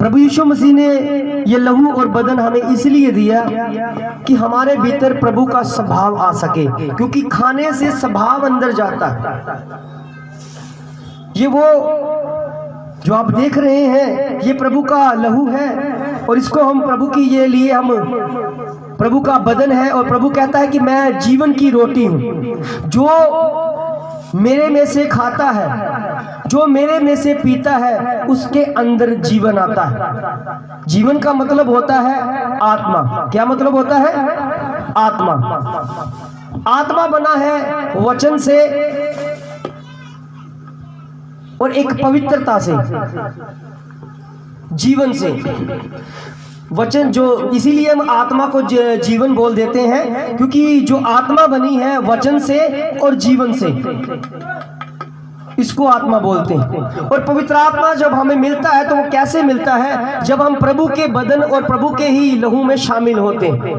प्रभु यीशु मसीह ने ये लहू और बदन हमें इसलिए दिया कि हमारे भीतर प्रभु का स्वभाव आ सके, क्योंकि खाने से स्वभाव अंदर जाता है। ये वो जो आप देख रहे हैं ये प्रभु का लहू है, और इसको हम प्रभु की ये लिए हम प्रभु का बदन है। और प्रभु कहता है कि मैं जीवन की रोटी हूं, जो मेरे में से खाता है, जो मेरे में से पीता है, उसके अंदर जीवन आता है। जीवन का मतलब होता है आत्मा। क्या मतलब होता है? आत्मा। आत्मा बना है वचन से और एक पवित्रता से, जीवन से। वचन जो, इसीलिए हम आत्मा को जीवन बोल देते हैं, क्योंकि जो आत्मा बनी है वचन से और जीवन से, इसको आत्मा बोलते हैं। और पवित्र आत्मा जब हमें मिलता है तो वो कैसे मिलता है? जब हम प्रभु के बदन और प्रभु के ही लहू में शामिल होते हैं,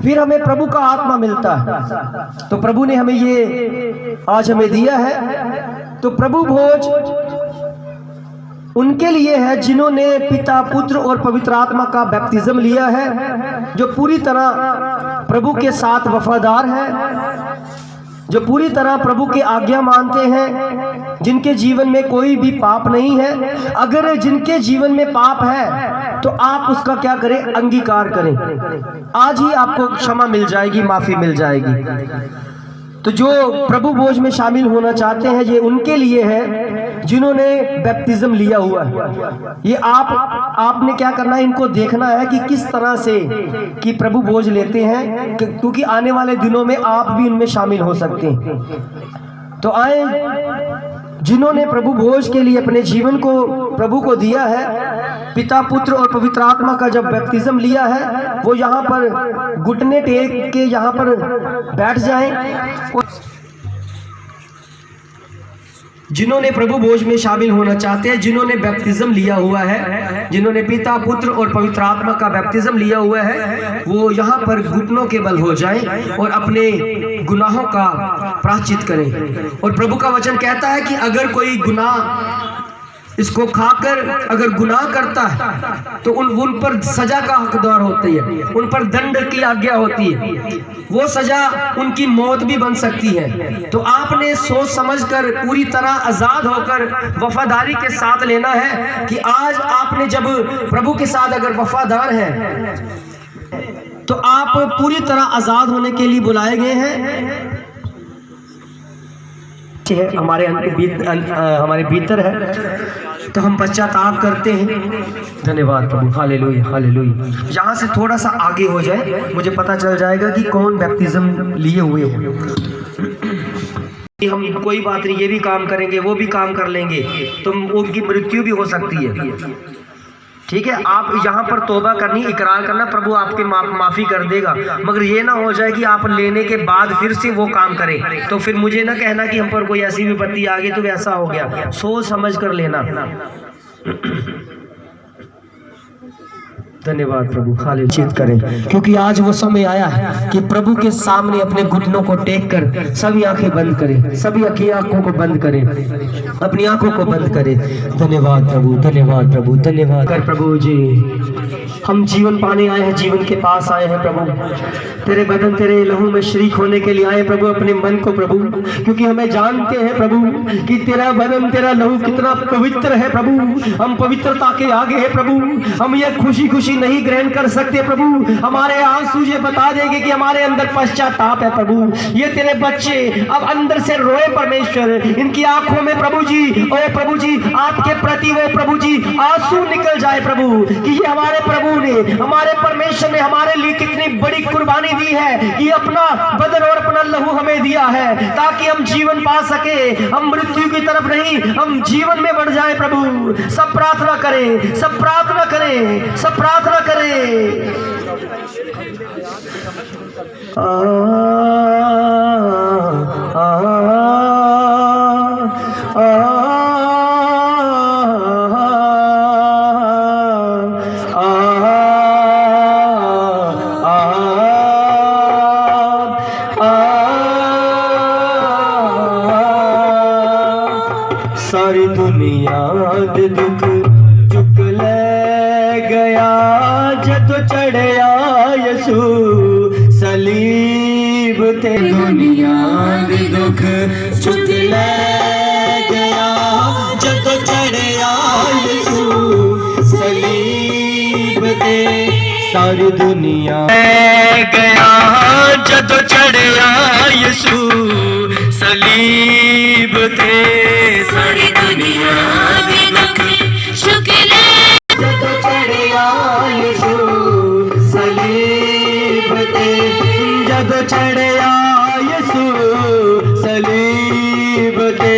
फिर हमें प्रभु का आत्मा मिलता है। तो प्रभु ने हमें ये आज हमें दिया है। तो प्रभु भोज उनके लिए है जिन्होंने पिता, पुत्र और पवित्र आत्मा का बैप्टिज्म लिया है, जो पूरी तरह प्रभु के साथ वफादार है, जो पूरी तरह प्रभु के आज्ञा मानते हैं, जिनके जीवन में कोई भी पाप नहीं है। अगर जिनके जीवन में पाप है तो आप उसका क्या करें? अंगीकार करें। आज ही आपको क्षमा मिल जाएगी, माफी मिल जाएगी। तो जो प्रभु भोज में शामिल होना चाहते हैं, ये उनके लिए है जिन्होंने बैप्टिज्म लिया हुआ है। ये आपने क्या करना है? इनको देखना है कि किस तरह से कि प्रभु भोज लेते हैं, क्योंकि आने वाले दिनों में आप भी उनमें शामिल हो सकते हैं। तो आए, जिन्होंने प्रभु भोज के लिए अपने जीवन को प्रभु को दिया है, पिता, पुत्र और पवित्र आत्मा का जब बैप्टिज्म लिया है, वो यहाँ पर घुटने टेक के यहाँ पर बैठ जाएं। जिन्होंने प्रभु भोज में शामिल होना चाहते हैं, जिन्होंने बैप्टिज्म लिया हुआ है, जिन्होंने पिता, पुत्र और पवित्र आत्मा का बैप्टिज्म लिया हुआ है, वो यहाँ पर घुटनों के बल हो जाएं और अपने गुनाहों का प्रायश्चित करें। और प्रभु का वचन कहता है कि अगर कोई गुनाह इसको खाकर अगर गुनाह करता है तो उन पर सजा का हकदार होती है, उन पर दंड की आज्ञा होती है। वो सजा उनकी मौत भी बन सकती है। तो आपने सोच समझकर पूरी तरह आजाद होकर वफादारी के साथ लेना है कि आज आपने जब प्रभु के साथ अगर वफादार हैं तो आप पूरी तरह आजाद होने के लिए बुलाए गए हैं। हमारे भीतर है, तो हम पश्चाताप करते हैं। धन्यवाद प्रभु, हालेलुया हालेलुया। यहाँ से थोड़ा सा आगे हो जाए, मुझे पता चल जाएगा कि कौन बैप्टिज्म लिए हुए हैं। हम कोई बात नहीं, ये भी काम करेंगे, वो भी काम कर लेंगे, तो उनकी मृत्यु भी हो सकती है। ठीक है, आप यहाँ पर तौबा करनी, इकरार करना, प्रभु आपके माफ़ी कर देगा। मगर ये ना हो जाए कि आप लेने के बाद फिर से वो काम करें, तो फिर मुझे ना कहना कि हम पर कोई ऐसी विपत्ति आ गई तो वैसा हो गया। सोच समझ कर लेना। धन्यवाद प्रभु, खाली चित करें, क्योंकि आज वो समय आया है कि प्रभु के सामने अपने घुटनों को टेक कर सभी आंखें बंद करें, सभी आंखों को बंद करें, अपनी आंखों को बंद करें। धन्यवाद प्रभु, धन्यवाद प्रभु, धन्यवाद कर प्रभु जी। हम जीवन पाने आए हैं, जीवन के पास आए हैं प्रभु, तेरे बदन तेरे लहू में शरीक होने के लिए आए प्रभु, अपने मन को प्रभु, क्योंकि हमें जानते हैं प्रभु कि तेरा बदन तेरा लहू कितना पवित्र है प्रभु। हम पवित्रता के आगे है प्रभु, हम ये खुशी खुशी नहीं ग्रहण कर सकते प्रभु। हमारे आंसू ये बता देंगे कि हमारे अंदर पश्चाताप है प्रभु। ये तेरे बच्चे अब अंदर से रोए परमेश्वर, इनकी आंखों में प्रभु जी, ओ प्रभु जी, आपके प्रति वो प्रभु जी आंसू निकल जाए प्रभु, कि ये हमारे प्रभु ने, हमारे परमेश्वर ने हमारे लिए कितनी बड़ी कुर्बानी दी है कि अपना बदन और अपना लहू हमें दिया है, ताकि हम जीवन पा सके, हम मृत्यु की तरफ नहीं, हम जीवन में बढ़ जाए प्रभु। सब प्रार्थना करें, सब प्रार्थना करें, सब प्रार्थना करें। सारी दुनिया दे दुख चुक ले, सारी दुनिया गया जदों चढ़िया यसू सलीब ते सारी दुनिया दे दुख शुक्र जदों चढ़िया यसू सलीब ते जदों चढ़िया यसू सलीब ते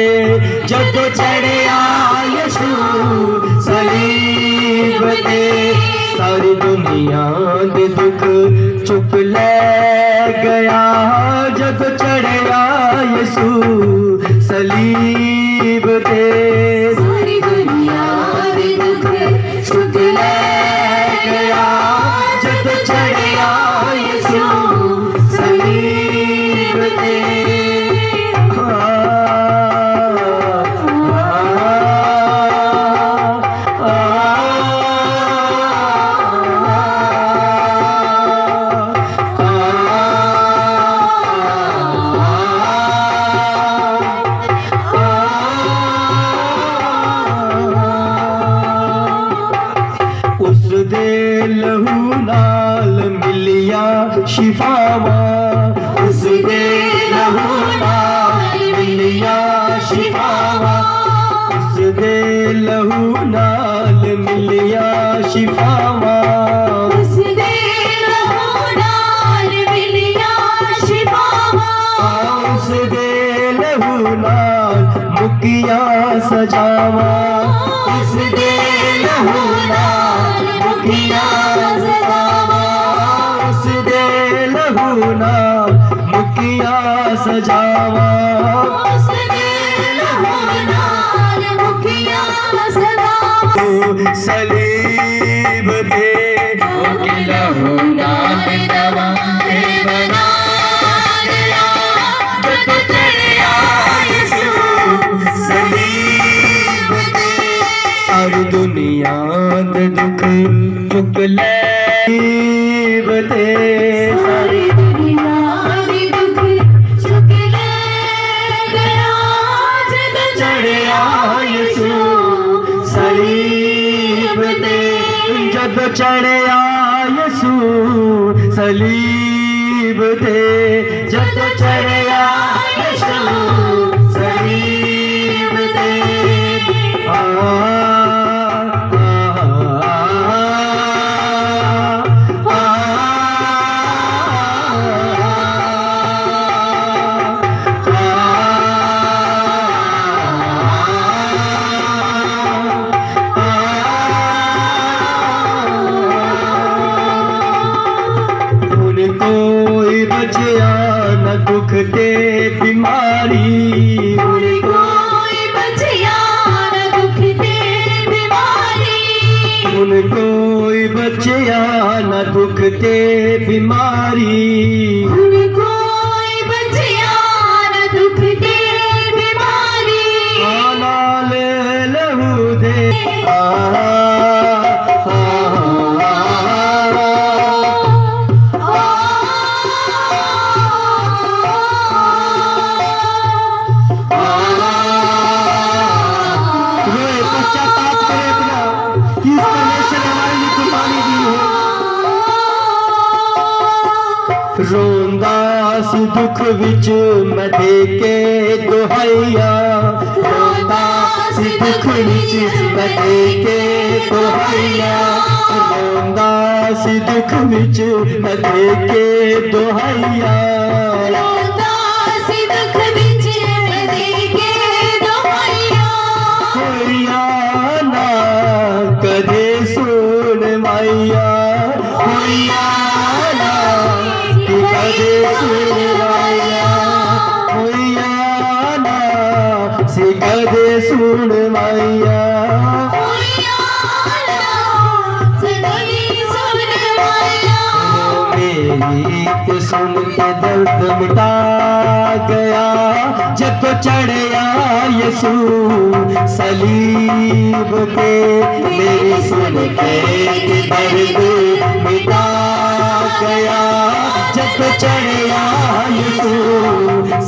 जदों चढ़िया यसू सलीब ते सारी दुनिया दे दुख चुक ले गया जब चढ़िया यसू सलीब ते सारी दुनिया दे दुख चुक ले गया जब चढ़िया यसू सलीब ते लहू नाल मिलिया शिफावा उस दे लहू नाल मिलिया शिफावा उस दे लहू नाल मिलिया शिफावा उस दे लहू नाल मिलिया शिफावा उस दे लहू नाल मुकिया सजावा उस दे लहू नाल मुकिया सजावा उस दे लहू नाल मुकिया सजावा उस दे लहू नाल मुकिया सजावा सलीब ते ओके लहू नाल दवा ते बना लिया जब चढ़िया यसू सलीब ते सारी दुनिया दे दुख चुक ले ते सारी दुनिया दे दुख चुक ले गया जब चढ़िया यसू सलीब ते जब चढ़िया यसू सलीब ते जब चढ़िया यसू सलीब ते कोई बचिया न दुख ते बीमारी कोई बचिया न दुख ते बीमारी कोई बचिया न दुख ते बीमारी कोई बचिया न दुख ते बीमारी नाल लहू दे रोंदा सी दुख विच मैं दे के दुहाइया रोंदा सी दुख विच मैं दे के दुहाइया रोंदा सी दुख विच मैं दे के दुहाइया रोंदा सी दुख विच मैं दे के दुहाइया होइया ना कदे सुन माइया होइया ना कदे सुनवाया होइया ना से कदे सुनवाया मेरी सुन के दर्द मिटा गया जब चढ़िया यसू सलीब पे मेरी सुन के दर्द मिटा गया जब चढ़िया यसू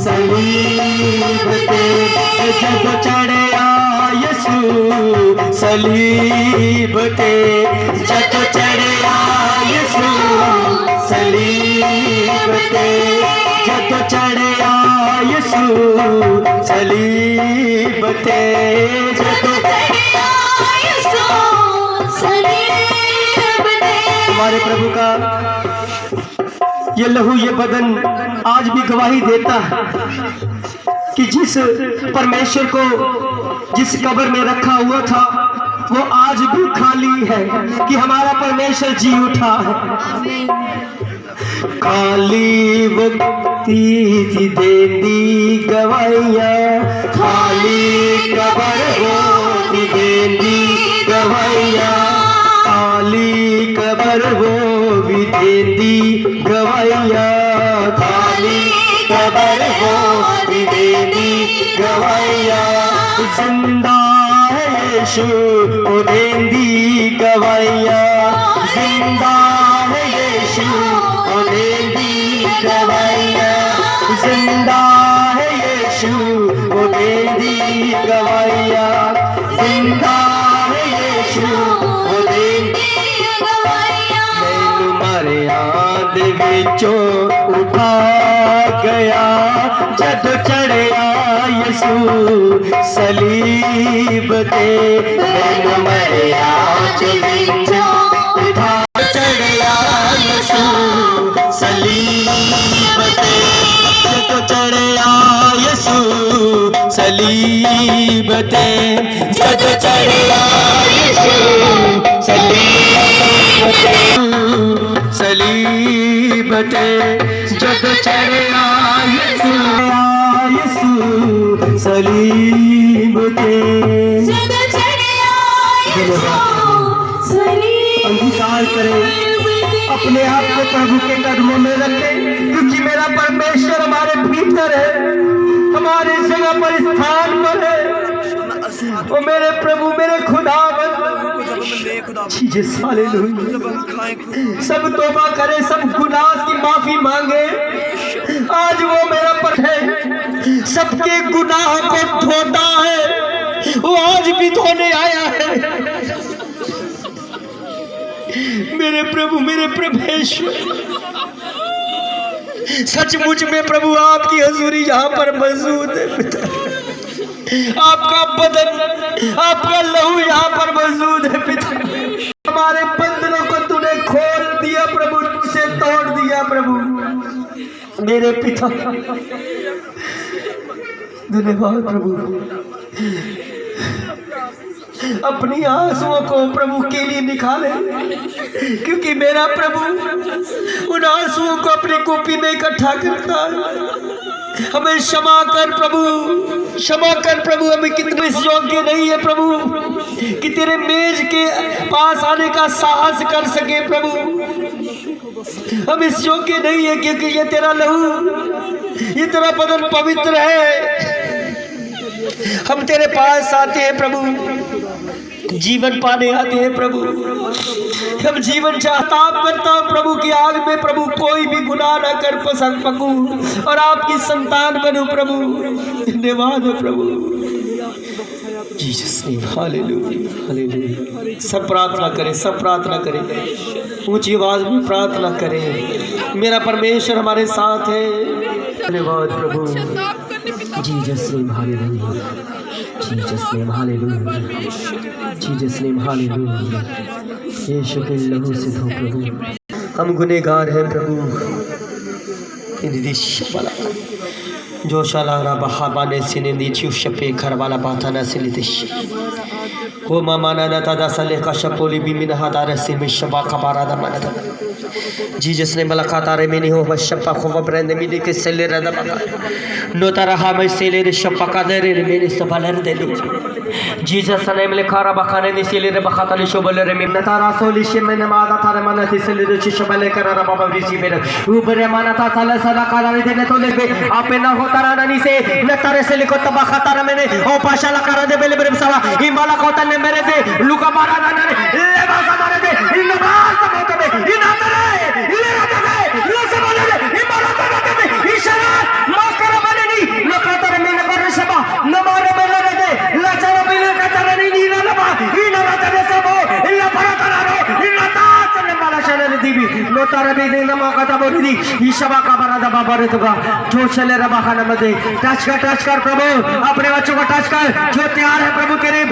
सलीब पे जब चढ़िया यसू सलीब पे जब चढ़िया यसू चढ़या यीशु सलीब ते, जदों चढ़या यीशु सलीब ते। हमारे प्रभु का ये लहू ये बदन आज भी गवाही देता है कि जिस परमेश्वर को जिस कब्र में रखा हुआ था वो आज भी खाली है, कि हमारा परमेश्वर जी उठा है। खाली वक्ती थी देंदी गवाइयाँ, खाली कब्र हो थी देंदी गवाइयाँ, खाली कब्र हो भी देंदी गवाइयाँ, खाली कब्र हो भी देंदी गवाइयाँ। जिंदा है यीशु ओ देंदी गवाइयाँ, जिंदा है यीशु ओ देंदी गवाइयाँ, जिंदा है यीशु ओ देंदी गवाइयाँ, जिंदा है यीशु ओ देंदी गवाइयाँ। मैनू मरिया दे विचों उठा गया, जदों चढ़या यीशु सलीब ते। मैनू मरिया दे विचों उठा चढ़या यीशु सलीब ते, जदों चढ़या यीशु सलीब ते, जदों चढ़या यीशु सलीब ते, सलीब ते, जदों चढ़या यीशु सलीब ते, जदों चढ़या यीशु सलीब। अंगीकार करें, अपने आप को प्रभु के कदमों में रखें, क्योंकि मेरा परमेश्वर हमारे भीतर है, हमारे जगह पर स्थान पर है। ओ मेरे प्रभु मेरे खुदावंद, सब तौबा करे, सब गुनाह की माफी मांगे। आज वो मेरा पर है, सबके गुनाह को धोता है, वो आज भी धोने आया है। मेरे प्रभु मेरे परमेश्वर, सचमुच में प्रभु आपकी हजूरी यहाँ पर मौजूद है पिता। आपका बदन आपका लहू यहाँ पर मौजूद है पिता। हमारे बंधनों को तूने खोल दिया प्रभु, से तोड़ दिया प्रभु मेरे पिता। धन्यवाद प्रभु। अपनी आंसुओं को प्रभु के लिए निकाले, क्योंकि मेरा प्रभु उन आंसुओं को अपनी कॉपी में इकट्ठा करता है। हमें क्षमा कर प्रभु, क्षमा कर प्रभु। हमें कितने योग्य नहीं है प्रभु कि तेरे मेज के पास आने का साहस कर सके प्रभु। हम इस योग्य नहीं है, क्योंकि ये तेरा लहू, ये तेरा बदन पवित्र है। हम तेरे पास आते हैं प्रभु, जीवन पाने आते हैं प्रभु। हम जीवन चाहता करता हूँ प्रभु की आग में प्रभु कोई भी गुनाह न कर पसंद पकूं और आपकी संतान बनूं प्रभु। धन्यवाद हो प्रभु। Jesus name, hallelujah hallelujah. सब प्रार्थना करें, सब प्रार्थना करें, ऊंची आवाज में प्रार्थना करें। मेरा परमेश्वर हमारे साथ है। धन्यवाद प्रभु। Jesus name, hallelujah. Jesus name, hallelujah. Jesus name, hallelujah. Yeshu के लहू से धो प्रभु। हम गुनहगार हैं प्रभु। जो शाला बहाबाने सिने नीचू शपे घर वाला बाताना से लिदिश वो मामाना न तादा सले का शपोली बिमिन हादार से में शबा खबारा दा मनदा जीसस ने मलकातारे में नहीं हो शप्पा खो ब्रेंड में के सेले रदा बका नो तरह में सेले रे शप्पा का दे रे मेरे सबलर दे ली जीसस ने मलकारा बखाने ने सेले रे बखातली शोबले रे में तारा सोली शे में मादा थारे मन से सेले रे शबले करा बाबा ऋषि मेरे ऊपर माना था साला साला काला रे देने तो ले आपे ना हो तारा ननी से न तारे से लिखो तबा खतारा मैंने ओ पाशाला करा दे बेले मेरे सवा हिमाला कोता ने मेरे दे लुका मारा ना ने ले बासा मारे दे इन बास तो दे इन आतरे ले आते दे ले से बोले दे हिमाला तो दे इशारा माकरा बने नी लकातर में न कर शबा न मारे मेले दे ला चला मेले का तारा नी नी ना बा इन रात दे सब इन परा तारा रो इन ता चले माला चले दीबी रोता रबी ने नमो का बोली ईशवा का बना दबा बरे तुगा जो चले रबा खाना मते टच कर प्रभु अपने बच्चों को टच कर जो तैयार है प्रभु के लिए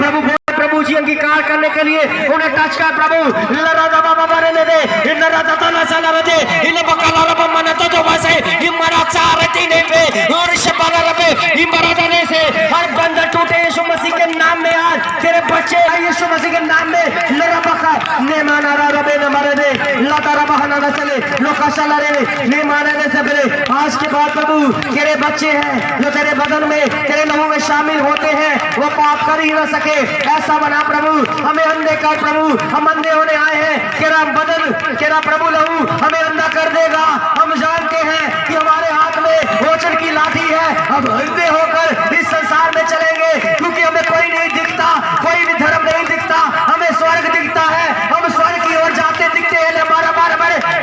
प्रभु जी अंगीकार करने के लिए उन्हें टच कर प्रभु लरादा बाबा बरने दे इन राजा तना साला बदे इन बकला रब मन तो वैसे इमरा चारती ने पे और शबाना रबे इमरा दने से हर बंधन टूटे यीशु मसीह के नाम में आज तेरे बच्चे यीशु मसीह के नाम में लरा बका ने माना रबे न मारे दे लता रबा ना चले लोका चला रे ने माने ने से बरे आज के बाद प्रभु तेरे बच्चे हैं जो तेरे बदन में तेरे लहू में शामिल होते हैं वो पाप कर ही ना सके ऐसा बना प्रभु हमें अंधे कर प्रभु हम अंधे होने आए हैं तेरा बदन तेरा प्रभु लहू हमें अंधा कर देगा हम जानते हैं कि हमारे हाथ में वचन की लाठी है हम अंधे होकर इस संसार में चलेंगे क्योंकि हमें कोई नहीं दिखता कोई भी धर्म नहीं दिखता हमें स्वर्ग दिखता है हम स्वर्ग की ओर जाते दिखते हैं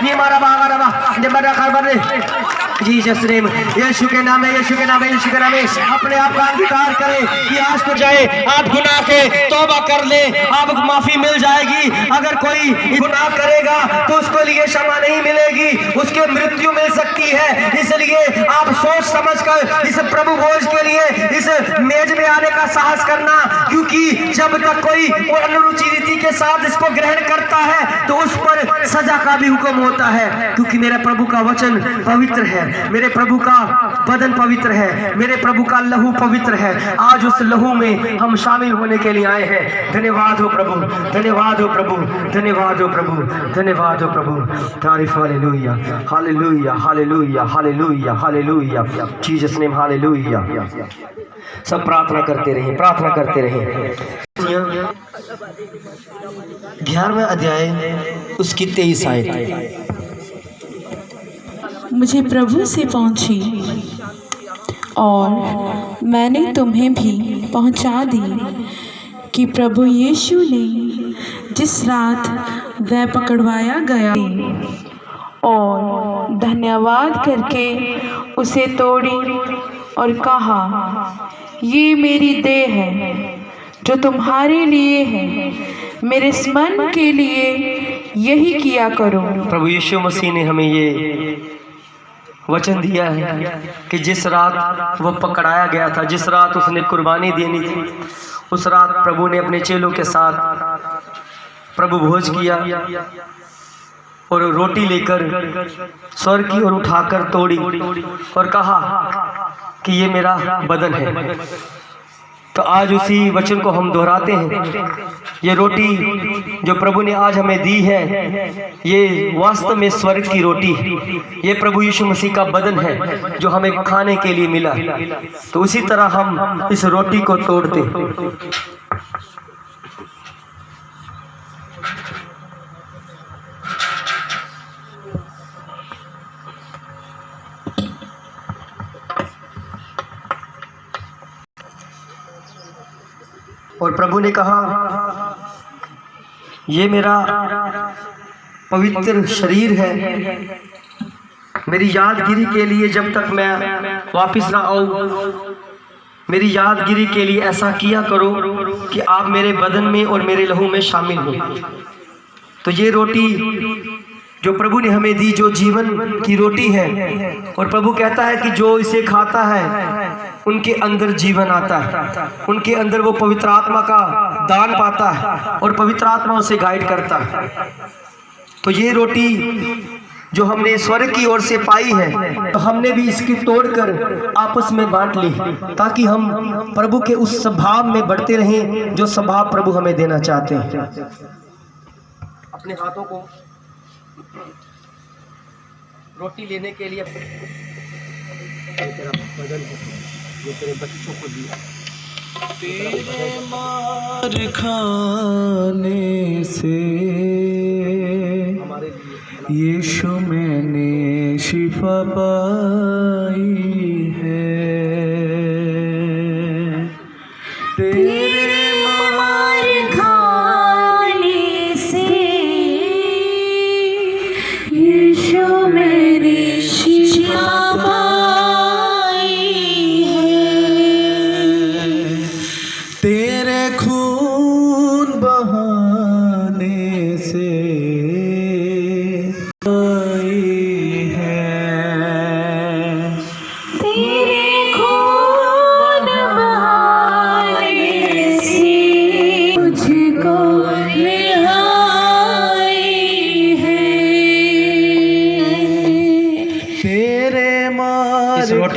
ये मारा जीसस नेम यीशु के नाम है यीशु के नाम है यीशु के नाम है अपने आप का अंगीकार करें कि आज तो जाए आप गुनाह के तौबा कर ले आपको माफी मिल जाएगी अगर कोई गुनाह करेगा तो उसको लिए क्षमा नहीं मिलेगी उसकी मृत्यु मिल सकती है इसलिए आप सोच समझकर इस प्रभु भोज के लिए इस मेज में आने का साहस करना क्योंकि जब तक कोई अनुरुचि रीति के साथ इसको ग्रहण करता है तो उस पर सजा का भी हुक्म होता है क्योंकि मेरे प्रभु का वचन पवित्र है मेरे प्रभु का बदन पवित्र है मेरे प्रभु का लहू पवित्र है आज उस लहू में हम शामिल होने के लिए आए हैं धन्यवाद हो प्रभु धन्यवाद हो प्रभु धन्यवाद हो प्रभु धन्यवाद हो प्रभु तारीफ hallelujah hallelujah hallelujah hallelujah hallelujah Jesus name hallelujah सब प्रार्थना करते रहे 11वां अध्याय उसकी 23 आयत मुझे प्रभु से पहुंची और मैंने तुम्हें भी पहुंचा दी कि प्रभु यीशु ने जिस रात वह पकड़वाया गया और धन्यवाद करके उसे तोड़ी और कहा ये मेरी देह है जो तुम्हारे लिए है मेरे स्मरण के लिए यही किया करो। प्रभु यीशु मसीह ने हमें ये वचन दिया है कि जिस रात वो पकड़ाया गया था जिस रात उसने कुर्बानी देनी थी उस रात प्रभु ने अपने चेलों के साथ प्रभु भोज किया और रोटी लेकर स्वर्ग की ओर उठाकर तोड़ी और कहा कि ये मेरा बदन है। तो आज उसी वचन को हम दोहराते हैं। ये रोटी जो प्रभु ने आज हमें दी है ये वास्तव में स्वर्ग की रोटी ये प्रभु यीशु मसीह का बदन है जो हमें खाने के लिए मिला। तो उसी तरह हम इस रोटी को तोड़ते और प्रभु ने कहा ये मेरा पवित्र शरीर है मेरी यादगिरी के लिए जब तक मैं वापस ना आऊं मेरी यादगिरी के लिए ऐसा किया करो कि आप मेरे बदन में और मेरे लहू में शामिल हो। तो ये रोटी जो प्रभु ने हमें दी जो जीवन की रोटी है और प्रभु कहता है कि जो इसे खाता है उनके अंदर जीवन आता है उनके अंदर वो पवित्र आत्मा का दान पाता है और पवित्र आत्मा उसे गाइड करता है। तो ये रोटी जो हमने स्वर्ग की ओर से पाई है तो हमने भी इसकी तोड़कर आपस में बांट ली ताकि हम प्रभु के उस स्वभाव में बढ़ते रहें जो स्वभाव प्रभु हमें देना चाहते हैं। अपने हाथों को रोटी लेने के लिए तेरा बदन है जो तेरे बच्चों को दिया तेरे मार खाने से यीशु मैंने शिफा पाई है तेरे मार खाने से यीशु मैंने शिफा तेरे खून बहाने से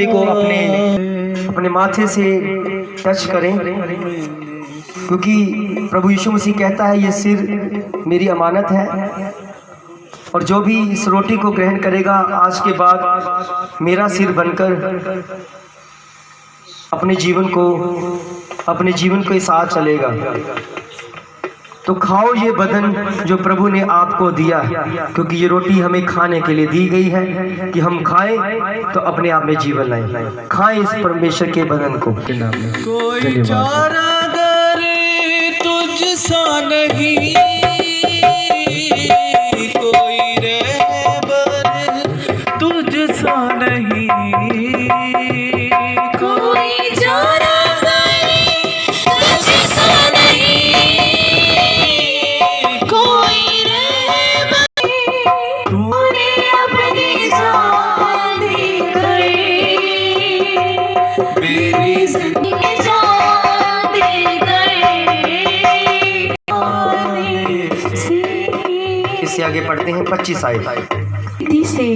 रोटी को अपने माथे से टच करें, क्योंकि प्रभु यीशु मसीह कहता है ये सिर मेरी अमानत है, और जो भी इस रोटी को ग्रहण करेगा आज के बाद मेरा सिर बनकर अपने जीवन को साथ चलेगा। तो खाओ ये बदन जो प्रभु ने आपको दिया, क्योंकि ये रोटी हमें खाने के लिए दी गई है कि हम खाएं तो अपने आप में जीवन लाएं। खाएं इस परमेश्वर के बदन को। कोई चारागर तुझसा नहीं, कोई रहबर तुझसा नहीं, कोई चारागर तुझसा नहीं, कोई रहबर तूने अपनी जान दी गई, मेरी जिंदगी जान दी गई। इससे आगे पढ़ते हैं 25 आयत से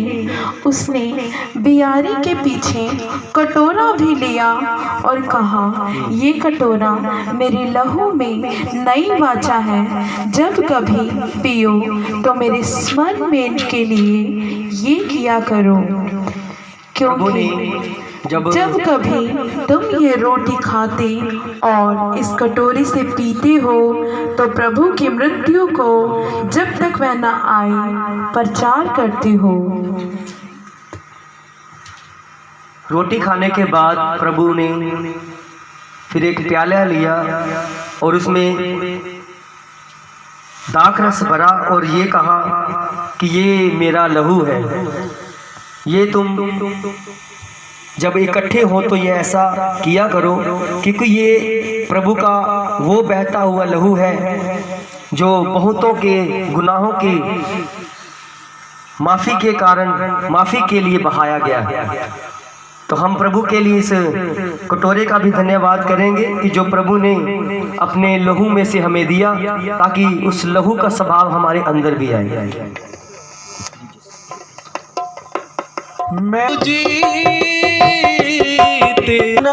उसने बियारी के पीछे कटोरा भी लिया और कहा, ये कटोरा मेरे लहू में नई वाचा है, जब कभी पियो तो मेरे स्मरण में के लिए ये किया करो। क्योंकि जब कभी तुम ये रोटी खाते और इस कटोरी से पीते हो तो प्रभु की मृत्यु को जब तक वह न आए प्रचार करते हो। रोटी खाने के बाद प्रभु ने फिर एक प्याला लिया और उसमें दाखरस भरा और ये कहा कि ये मेरा लहू है, ये तुम जब इकट्ठे हो तो ये ऐसा किया करो, क्योंकि ये प्रभु का वो बहता हुआ लहू है जो बहुतों के गुनाहों की माफ़ी के लिए बहाया गया। तो हम प्रभु के लिए इस कटोरे का भी धन्यवाद करेंगे कि जो प्रभु ने अपने लहू में से हमें दिया, ताकि उस लहू का स्वभाव हमारे अंदर भी आए। मैं जीते ना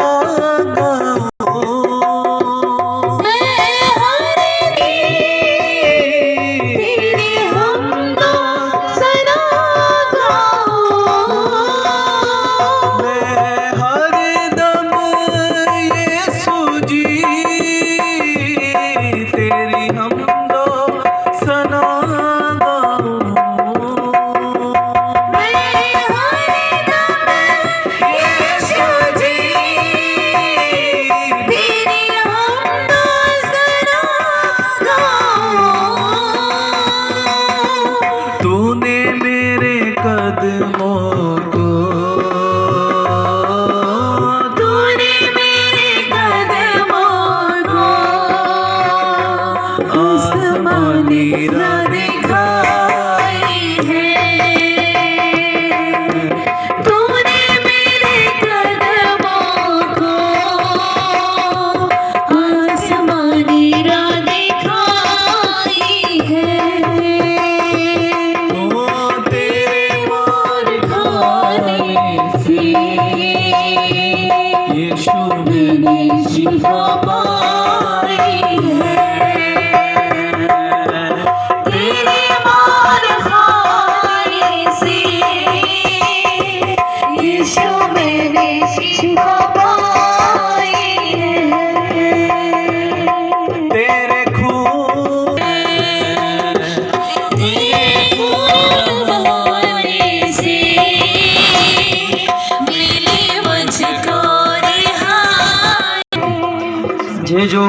ये जो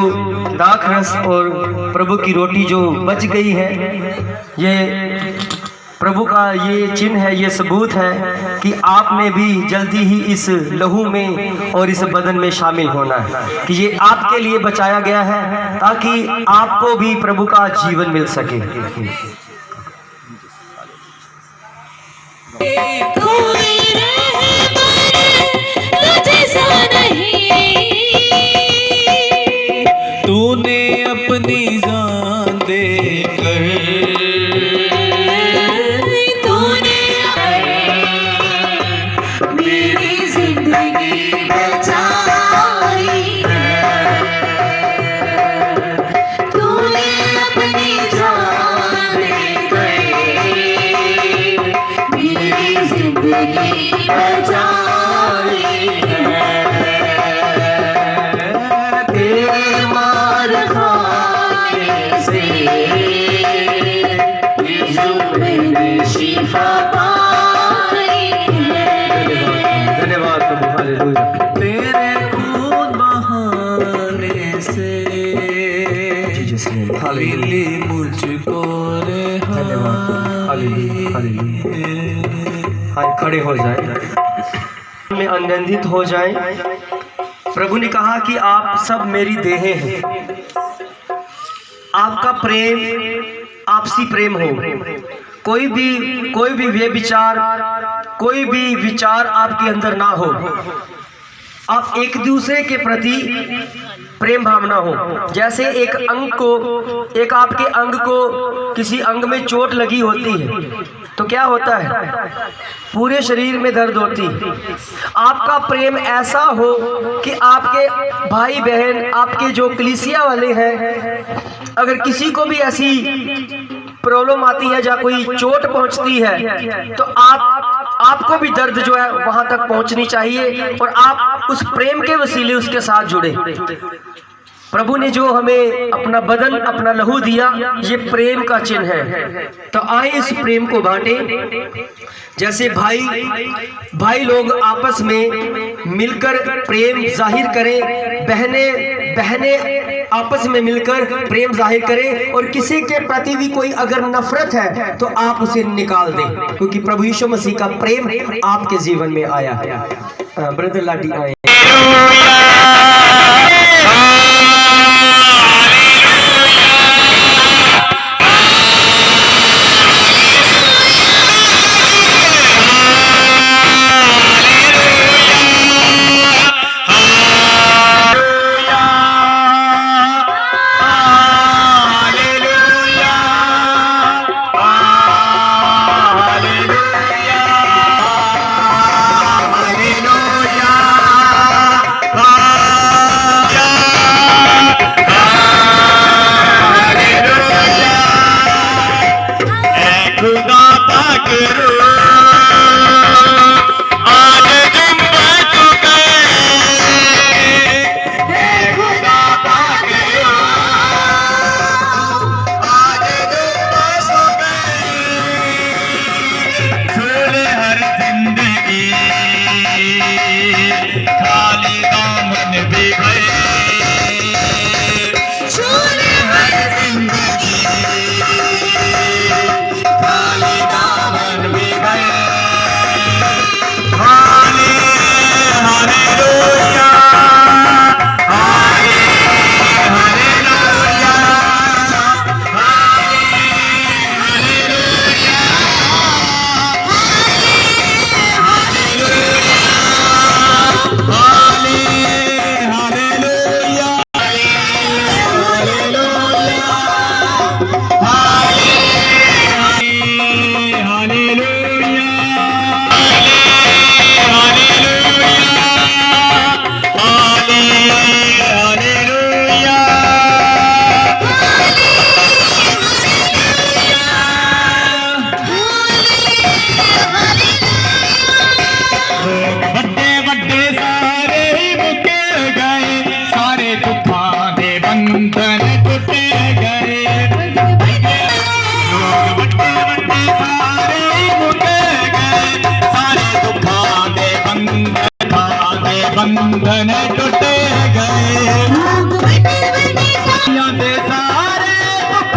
दाखरस और प्रभु की रोटी जो बच गई है, ये प्रभु का ये चिन्ह है, ये सबूत है कि आपने भी जल्दी ही इस लहू में और इस बदन में शामिल होना है, कि ये आपके लिए बचाया गया है ताकि आपको भी प्रभु का जीवन मिल सके। तूने अपनी जान दे कर, तूने मेरी जिंदगी तेरे मार खाने से शिफा पाई है। धन्यवाद प्रभु, हालेलुया। तेरे खून बहाने से मिली मुझको धन्यवाद प्रभु, हालेलुया, हालेलुया। हाँ, खड़े हो जाए, में आनंदित हो जाए। प्रभु ने कहा कि आप सब मेरी देहें हैं। आपका प्रेम आपसी प्रेम हो। कोई भी व्यभिचार, कोई भी विचार आपके अंदर ना हो। आप एक दूसरे के प्रति प्रेम भावना हो। जैसे एक आपके अंग को किसी अंग में चोट लगी होती है तो क्या होता है, पूरे शरीर में दर्द होती है। आपका प्रेम ऐसा हो कि आपके भाई बहन, आपके जो कलीसिया वाले हैं, अगर किसी को भी ऐसी प्रॉब्लम आती है या कोई चोट पहुंचती है तो आपको भी दर्द जो है वहां तक पहुंचनी चाहिए और आप उस प्रेम के वसीले उसके साथ जुड़े। प्रभु ने जो हमें अपना बदन, अपना लहू दिया, ये प्रेम का चिन्ह है। तो आए इस प्रेम को बांटे। जैसे भाई लोग आपस में मिलकर प्रेम जाहिर करें, बहनें आपस में मिलकर प्रेम जाहिर करें, और किसी के प्रति भी कोई अगर नफरत है तो आप उसे निकाल दें, क्योंकि प्रभु यीशु मसीह का प्रेम आपके जीवन में आया है। ब्रदर लाडी आए। बंधन टूट गए, सारे टूट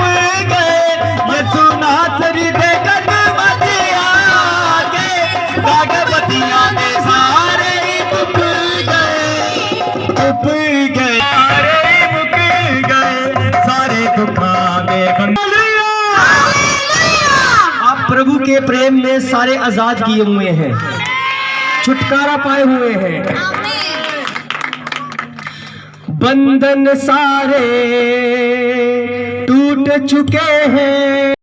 गए, यीशु नासरी दे कदम से आगे, दागबतियां दे सारे टूट गए, सारे मुक गए, सारे दुखां दे आप प्रभु के प्रेम में सारे आजाद किए हुए हैं, छुटकारा पाए हुए हैं। बंधन सारे टूट चुके हैं।